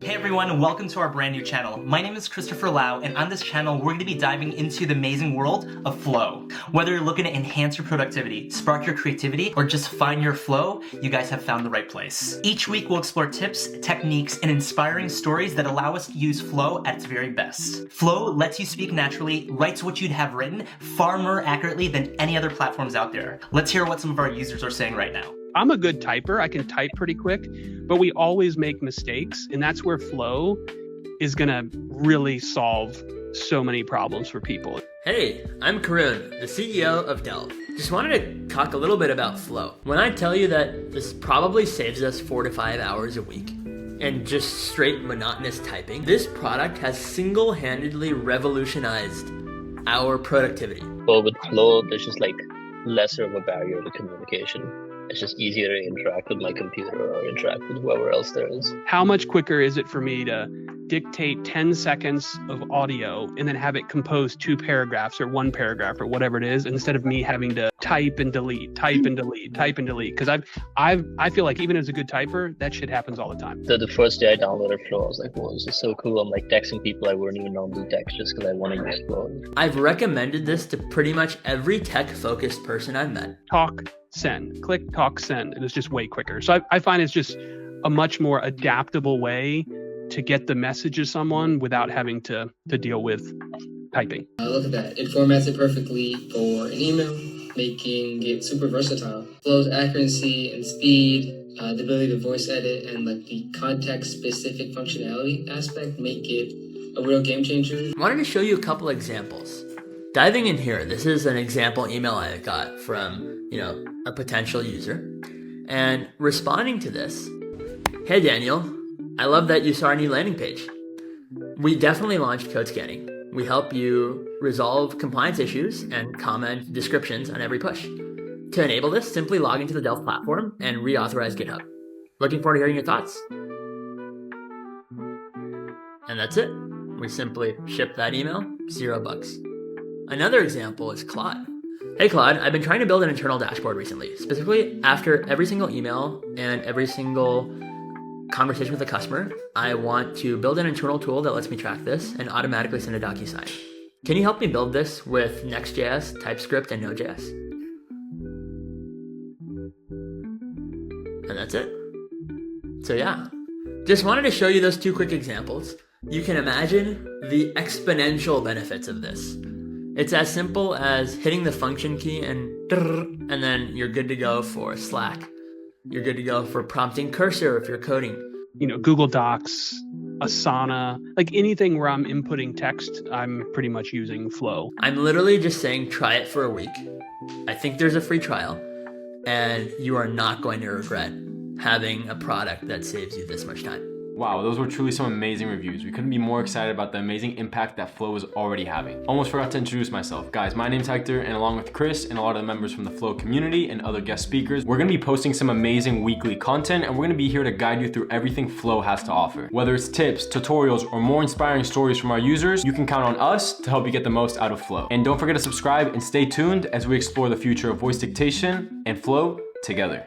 Hey everyone, welcome to our brand new channel. My name is Christopher Lau, and on this channel, we're going to be diving into the amazing world of flow. Whether you're looking to enhance your productivity, spark your creativity, or just find your flow, you guys have found the right place. Each week, we'll explore tips, techniques, and inspiring stories that allow us to use flow at its very best. Flow lets you speak naturally, writes what you'd have written far more accurately than any other platforms out there. Let's hear what some of our users are saying right now. I'm a good typer. I can type pretty quick, but we always make mistakes. And that's where flow is going to really solve so many problems for people. Hey, I'm Karun, the CEO of Delve. Just wanted to talk a little bit about flow. When I tell you that this probably saves us 4 to 5 hours a week and just straight monotonous typing, this product has single-handedly revolutionized our productivity. Well, with flow, there's just like lesser of a barrier to communication. It's just easier to interact with my computer or interact with whoever else there is. How much quicker is it for me to dictate 10 seconds of audio and then have it compose 2 paragraphs or 1 paragraph or whatever it is, instead of me having to type and delete, type and delete, type and delete? Because I feel like even as a good typer, that shit happens all the time. The first day I downloaded Flow, I was like, whoa, this is so cool. I'm like texting people I wouldn't even normally text just because I want to use Flow. I've recommended this to pretty much every tech-focused person I've met. Talk, send, click, talk, send, and it's just way quicker. So I find it's just a much more adaptable way to get the message to someone without having to deal with typing. Look at that. It formats it perfectly for an email, making it super versatile. Flow's accuracy and speed, the ability to voice edit, and like the context-specific functionality aspect make it a real game changer. I wanted to show you a couple examples. Diving in here, this is an example email I got from, a potential user. And responding to this, hey Daniel, I love that you saw our new landing page. We definitely launched code scanning. We help you resolve compliance issues and comment descriptions on every push. To enable this, simply log into the Delve platform and reauthorize GitHub. Looking forward to hearing your thoughts. And that's it. We simply ship that email, $0. Another example is Claude. Hey Claude, I've been trying to build an internal dashboard recently, specifically after every single email and every single conversation with a customer. I want to build an internal tool that lets me track this and automatically send a DocuSign. Can you help me build this with Next.js, TypeScript, and Node.js? And that's it. So yeah, just wanted to show you those 2 quick examples. You can imagine the exponential benefits of this. It's as simple as hitting the function key and then you're good to go for Slack. You're good to go for prompting cursor if you're coding. Google Docs, Asana, like anything where I'm inputting text, I'm pretty much using Flow. I'm literally just saying try it for a week. I think there's a free trial, and you are not going to regret having a product that saves you this much time. Wow, those were truly some amazing reviews. We couldn't be more excited about the amazing impact that Flow is already having. Almost forgot to introduce myself. Guys, my name's Hector, and along with Chris and a lot of the members from the Flow community and other guest speakers, we're gonna be posting some amazing weekly content, and we're gonna be here to guide you through everything Flow has to offer. Whether it's tips, tutorials, or more inspiring stories from our users, you can count on us to help you get the most out of Flow. And don't forget to subscribe and stay tuned as we explore the future of voice dictation and Flow together.